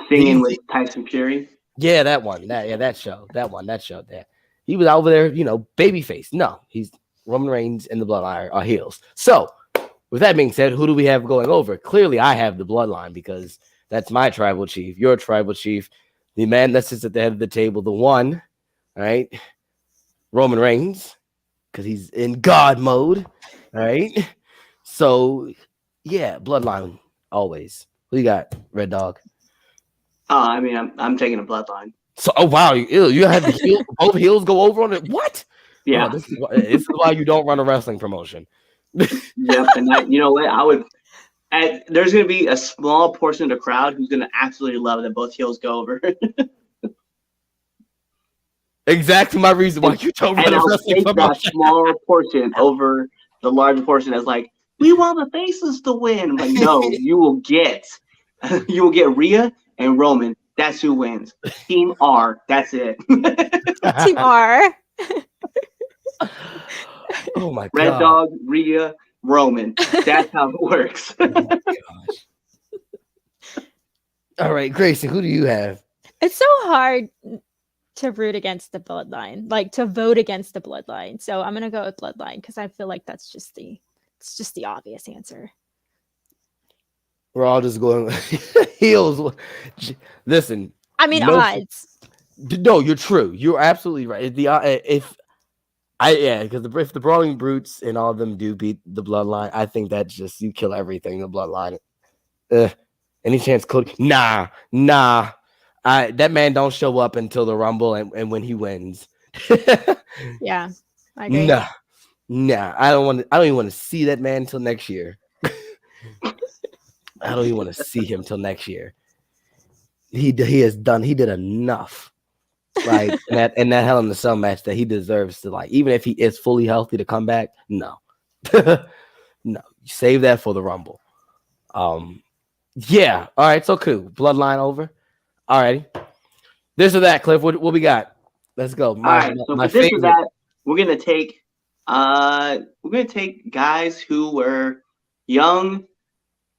singing with Tyson Fury? Yeah, that one. That show. That show there. He was over there, babyface. No, he's Roman Reigns and the Bloodline are heels. So, with that being said, who do we have going over? Clearly, I have the Bloodline because that's my tribal chief, your tribal chief, the man that sits at the head of the table, the one, right? Roman Reigns, because he's in God mode, right? So, yeah, Bloodline always. Who you got, Red Dog? I mean, I'm taking a bloodline. So, oh wow, you had the heel, both heels go over on it. What? Yeah. Oh, this is why you don't run a wrestling promotion. Yep. And that, you know what? There's going to be a small portion of the crowd who's going to absolutely love that both heels go over. Exactly my reason why you don't run And a I'll wrestling take that promotion. small portion over the large portion as like, we want the faces to win. I'm like, no, you will get Rhea and Roman. That's who wins. Team R. That's it. Team R. Oh my Red god. Dog, Rhea, Roman. That's how it works. Gosh. All right, Grayson, who do you have? It's so hard to root against the bloodline, like to vote against the bloodline. So I'm gonna go with bloodline because I feel like it's just the obvious answer. We're all just going heels. Listen, I mean, No, odds. no, you're true. You're absolutely right. Because if the Brawling Brutes and all of them do beat the Bloodline, I think that's just you kill everything. The Bloodline. Any chance Cody? Nah. That man don't show up until the Rumble and when he wins. Yeah, I agree. Nah. I don't even want to see that man until next year. I don't even want to see him till next year. He did enough. Like in that Hell in the Cell match that he deserves to, like, even if he is fully healthy to come back, no. No, save that for the Rumble. Yeah. All right, so cool. Bloodline over. All righty. This or that, Cliff. What we got? Let's go. All right. So my for this favorite. or that, we're gonna take guys who were young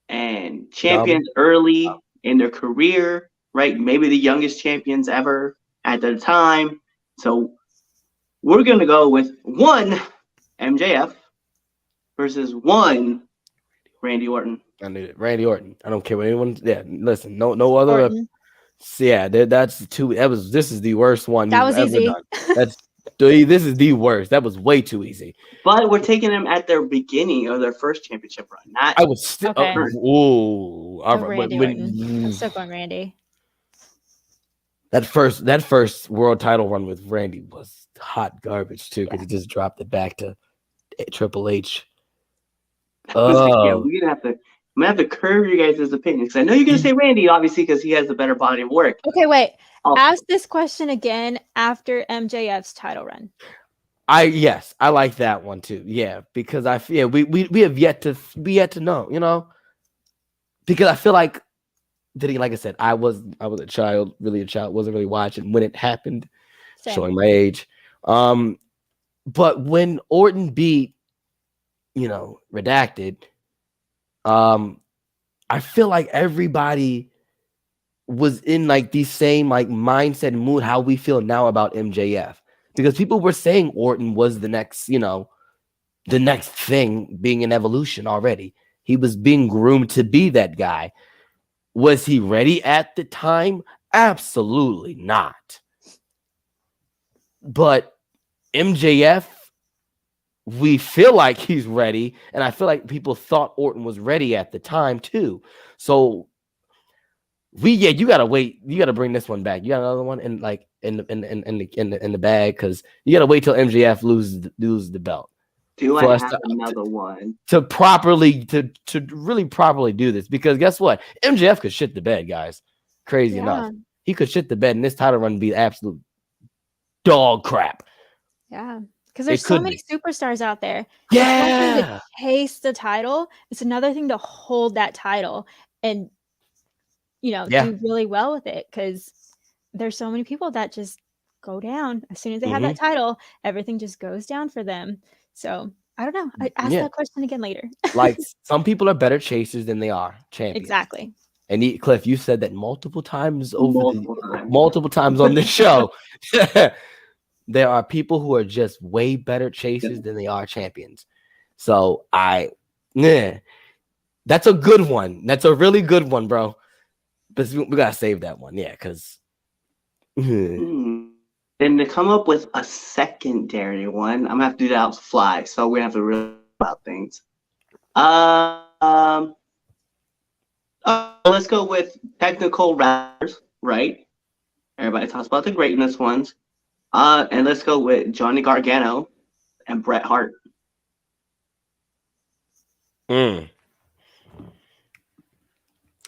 and champions early in their career, right? Maybe the youngest champions ever at the time. So we're gonna go with 1 MJF versus 1 Randy Orton. I knew it. Randy Orton. I don't care what anyone. Yeah, listen. No other. Orton. Yeah, that's two. This is the worst one. That you've was ever easy. done. This is the worst. That was way too easy. But we're taking them at their beginning of their first championship run. Not I was still. Okay. Ooh, all So right. Randy Orton. I'm still going Randy. That first world title run with Randy was hot garbage too, because he just dropped it back to Triple H. yeah, Oh, we're gonna have to curve you guys' opinions. I know you're gonna say Randy, obviously, because he has the better body of work. Okay, wait. Also, Ask this question again after MJF's title run. yes, I like that one too. Yeah, because we have yet to know, because I feel like I said, I was a child, wasn't really watching when it happened, Same. showing my age. But when Orton beat, Redacted, I feel like everybody was in like the same like mindset and mood how we feel now about MJF, because people were saying Orton was the next thing, being an evolution already. He was being groomed to be that guy. Was he ready at the time? Absolutely not. But MJF, we feel like he's ready, and I feel like people thought Orton was ready at the time too. So you gotta wait. You gotta bring this one back. You got another one in the bag, because you gotta wait till MJF loses the belt. do for I us have another one? to really properly do this, because guess what? MJF could shit the bed, guys. Crazy enough, he could shit the bed, and this title run be absolute dog crap. Yeah. Because there's It so could many superstars out there. Yeah. It's one thing to chase the title. It's another thing to hold that title and, do really well with it, because there's so many people that just go down. As soon as they have that title, everything just goes down for them. So I don't know. I ask that question again later. Like, some people are better chasers than they are champions. Exactly. And Cliff, you said that multiple times Multiple multiple times on this show. There are people who are just way better chasers than they are champions. So that's a good one. That's a really good one, bro. But we gotta save that one, because Then to come up with a secondary one, I'm gonna have to do that on the fly. So we have to really about things. Let's go with technical wrestlers, right? Everybody talks about the greatness ones. And let's go with Johnny Gargano and Bret Hart.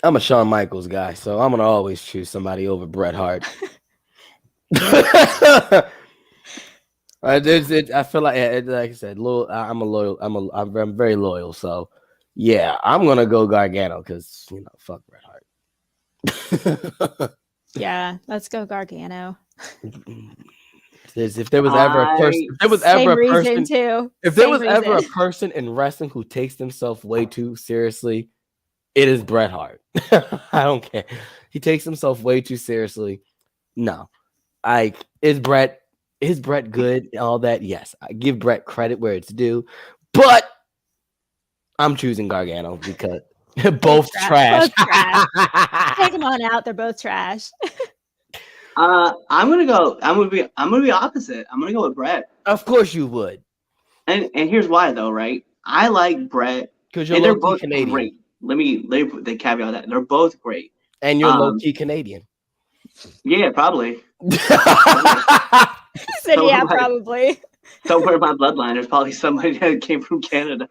I'm a Shawn Michaels guy, so I'm gonna always choose somebody over Bret Hart. I feel like, like I said, I'm very loyal. So, yeah, I'm gonna go Gargano because fuck Bret Hart. Yeah, let's go Gargano. If there was ever a person, in wrestling who takes themselves way too seriously, it is Bret Hart. I don't care. He takes himself way too seriously. No, is Bret good and all that? Yes, I give Bret credit where it's due, but I'm choosing Gargano because both trash. Take them on out. They're both trash. I'm gonna be opposite. I'm gonna go with Bret. Of course you would. And here's why though, right? I like Bret because you're they're both Canadian. Great. Let me put the caveat that they're both great. And you're low-key Canadian. Yeah, probably. Said yeah, probably. Somewhere in my bloodline, there's probably somebody that came from Canada.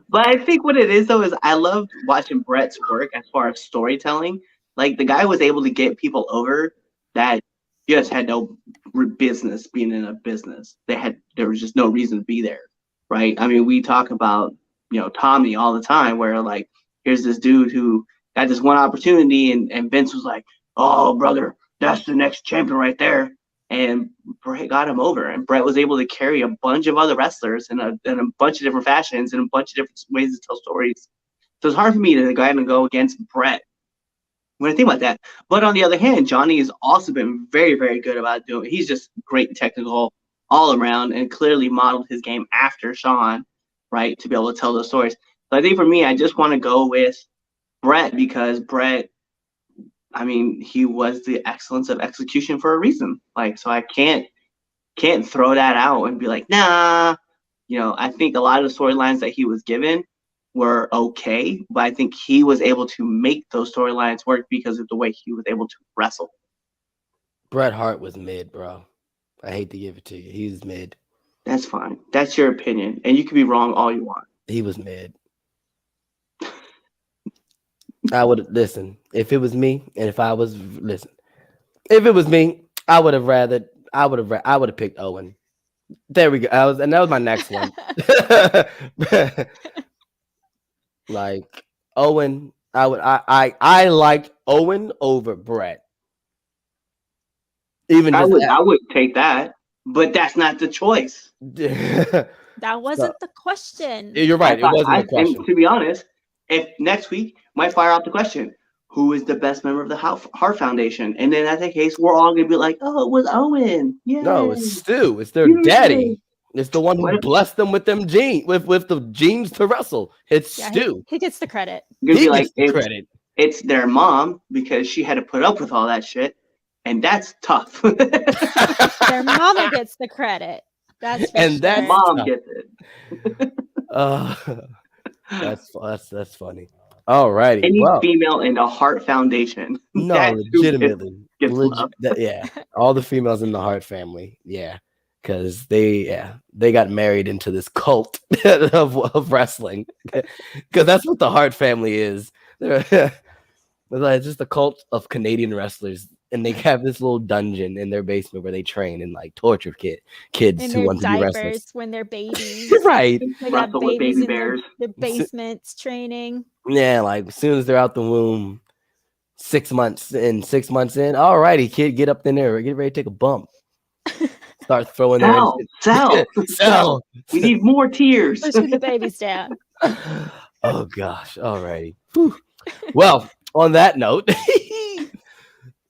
But I think what it is though is I love watching Bret's work as far as storytelling. Like the guy was able to get people over that just had no business being in a business. There was just no reason to be there, right? I mean, we talk about Tommy all the time, where like here's this dude who got this one opportunity, and Vince was like, "Oh, brother, that's the next champion right there," and Bret got him over, and Bret was able to carry a bunch of other wrestlers in a bunch of different fashions and a bunch of different ways to tell stories. So it's hard for me to go ahead and go against Bret when I think about that. But on the other hand, Johnny has also been very, very good about doing it. He's just great technical all around and clearly modeled his game after Shawn, right, to be able to tell those stories. So I think for me, I just want to go with Bret because Bret, I mean, he was the excellence of execution for a reason. Like, so I can't throw that out and be like, nah. I think a lot of the storylines that he was given were okay, but I think he was able to make those storylines work because of the way he was able to wrestle. Bret Hart was mid, bro. I hate to give it to you. He's mid. That's fine. That's your opinion, and you can be wrong all you want. He was mid. I would listen if it was me, and if it was me, I would have picked Owen. There we go. That was my next one. Like Owen, I liked Owen over Bret. I would take that, but that's not the choice. That wasn't the question. You're right. It wasn't the question. And to be honest, if next week might fire out the question, who is the best member of the Hart Foundation? And then in that case, we're all gonna be like, oh, it was Owen. Yeah. No, it's Stu. It's their daddy. It's the one who blessed them with them genes, with the genes to wrestle. It's Stu. He gets the credit. He gets the credit. It's their mom because she had to put up with all that shit, and that's tough. Their mama gets the credit. That's that mom gets it. That's funny. All righty. Any female in the Hart Foundation. No, legitimately. Yeah. All the females in the Hart family. Yeah. Because they got married into this cult of wrestling. Because that's what the Hart family is. It's just a cult of Canadian wrestlers. And they have this little dungeon in their basement where they train and like torture kids who want to be wrestlers when they're babies. Right. They got babies in their basements training. Yeah, like as soon as they're out the womb, 6 months in, all righty, kid, get up in there, get ready to take a bump. Start throwing Sell. We need more tears. Push the babies down. Oh gosh, all righty. Well, on that note,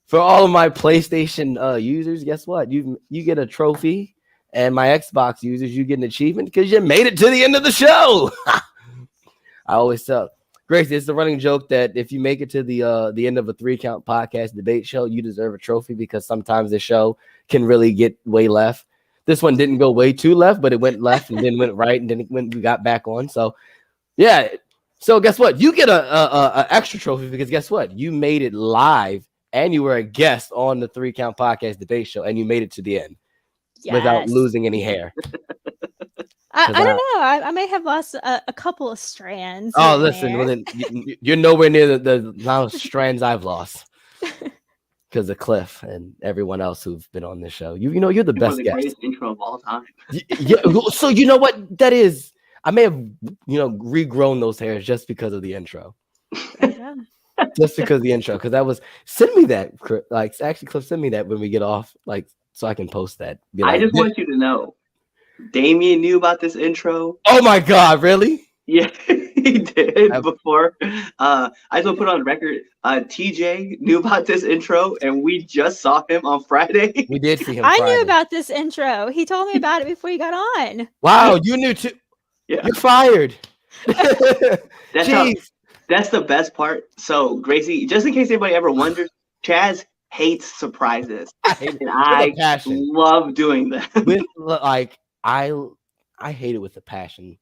for all of my PlayStation users, guess what? You get a trophy, and my Xbox users, you get an achievement because you made it to the end of the show. I always tell Gracie, it's a running joke that if you make it to the end of a 3-count podcast debate show, you deserve a trophy because sometimes the show can really get way left. This one didn't go way too left, but it went left and then went right, and then we got back on. So, yeah. So guess what? You get a extra trophy because guess what? You made it live and you were a guest on the 3-count podcast debate show, and you made it to the end without losing any hair. I don't know. I may have lost a couple of strands. Oh, listen, well, then you're nowhere near the amount of strands I've lost. because of Cliff and everyone else who've been on this show. You know, you're the It was best the guest. greatest intro of all time. Yeah. So you know what that is? I may have, regrown those hairs just because of the intro. Yeah. Just because of the intro. Because that was send me that. Like, actually, Cliff, send me that when we get off. Like, so I can post that. Be I like, just want you to know, Damien knew about this intro. oh my God, really? Yeah, he did I've- before. I just want to put on record. TJ knew about this intro, and we just saw him on Friday. We did see him. I Friday. knew about this intro. He told me about it before you got on. Wow, you knew too. Yeah. You're fired. That's how. Jeez. That's the best part. So, Gracie, just in case anybody ever wonders, Chaz hates surprises, I hate it and with I a passion. love doing that. With like I hate it with a passion.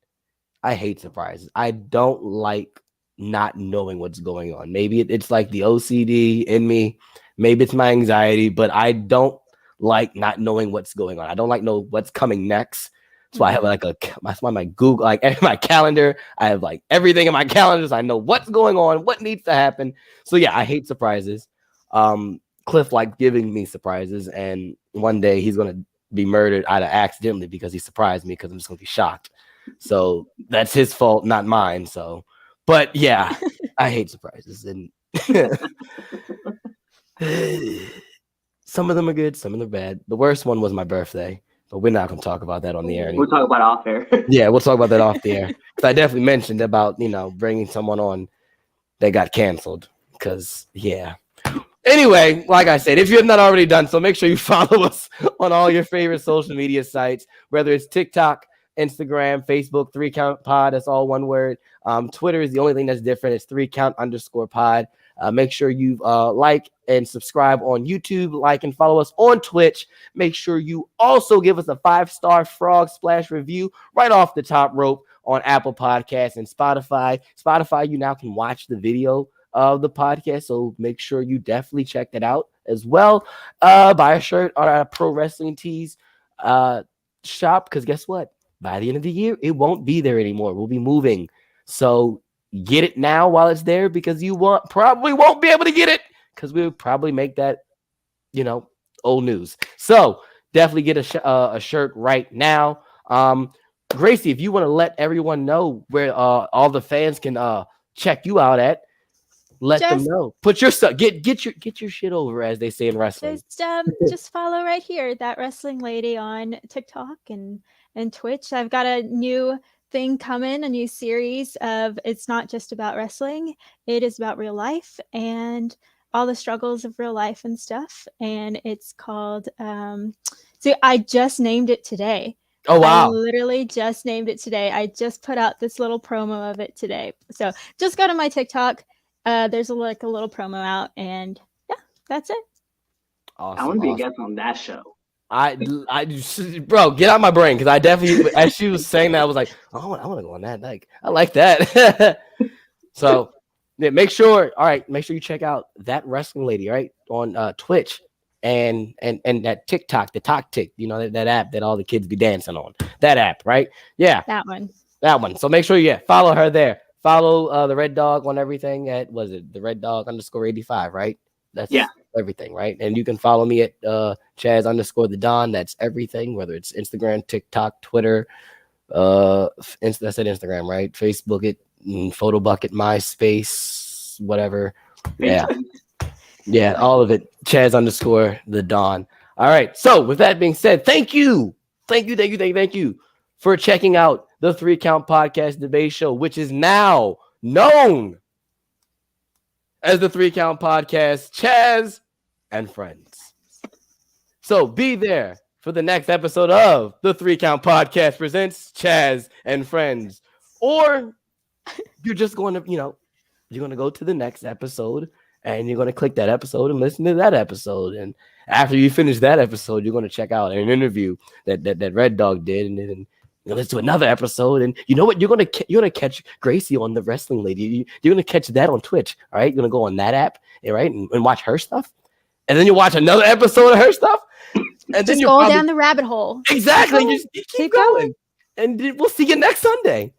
I hate surprises. I don't like not knowing what's going on. Maybe it's like the OCD in me. Maybe it's my anxiety, but I don't like not knowing what's going on. I don't like know what's coming next. So I have like that's why my Google, like my calendar, I have like everything in my calendars. I know what's going on, what needs to happen. So yeah, I hate surprises. Cliff liked giving me surprises, and one day he's gonna be murdered out of accidentally because he surprised me because I'm just gonna be shocked. So that's his fault, not mine. So, but yeah, I hate surprises, and some of them are good, some of them are bad. The worst one was my birthday. But we're not going to talk about that on the air. We'll talk about it off air. Yeah, we'll talk about that off the air. Because I definitely mentioned about, bringing someone on that got canceled. Because, yeah. Anyway, like I said, if you have not already done so, make sure you follow us on all your favorite social media sites, whether it's TikTok, Instagram, Facebook, 3Count Pod. That's all one word. Twitter is the only thing that's different. It's 3Count_pod. Make sure you like and subscribe on YouTube, like and follow us on Twitch. Make sure you also give us a 5-star frog splash review right off the top rope on Apple Podcasts and Spotify. Spotify, you now can watch the video of the podcast, so make sure you definitely check that out as well. Buy a shirt on our Pro Wrestling Tees shop, because guess what? By the end of the year, it won't be there anymore. We'll be moving. So get it now while it's there, because you probably won't be able to get it because we'll probably make that, old news. So definitely get a shirt right now. Gracie, if you want to let everyone know where all the fans can check you out at, let them know. Put your stuff, get your shit over, as they say in wrestling. Just follow right here, That Wrestling Lady, on TikTok and Twitch. I've got a new thing coming, a new series of, it's not just about wrestling, it is about real life and all the struggles of real life and stuff. And it's called so I just named it today. Oh wow. I literally just named it today. I just put out this little promo of it today. So just go to my TikTok. There's a little promo out, and yeah, that's it. Awesome, I want to be a guest on that show. Bro, get out of my brain, because I definitely, as she was saying that, I was like, oh, I want to go on that. Like, I like that. So, yeah, make sure you check out That Wrestling Lady, right, on Twitch and that TikTok, the TokTik, that app that all the kids be dancing on. That app, right? Yeah, That one. So make sure you follow her there. Follow the Red Dog on everything at, was it the Red Dog _85, right? That's everything, right? And you can follow me at Chaz_the Don. That's everything, whether it's Instagram, TikTok, Twitter, I said Instagram, right? Facebook, Photo Bucket, MySpace, whatever. Yeah, all of it. Chaz_the Don. All right. So with that being said, thank you for checking out the 3Count Podcast Debate Show, which is now known as the 3Count Podcast, Chaz and Friends. So be there for the next episode of the 3Count Podcast presents Chaz and Friends. Or you're just going to, you're going to go to the next episode and you're going to click that episode and listen to that episode. And after you finish that episode, you're going to check out an interview that Red Dog did, and then let's do another episode. And you know what? You're gonna catch Gracie on The Wrestling Lady. You're gonna catch that on Twitch. All right, you're gonna go on that app, right, and watch her stuff. And then you watch another episode of her stuff. And then you go down the rabbit hole. Exactly. You keep going. And we'll see you next Sunday.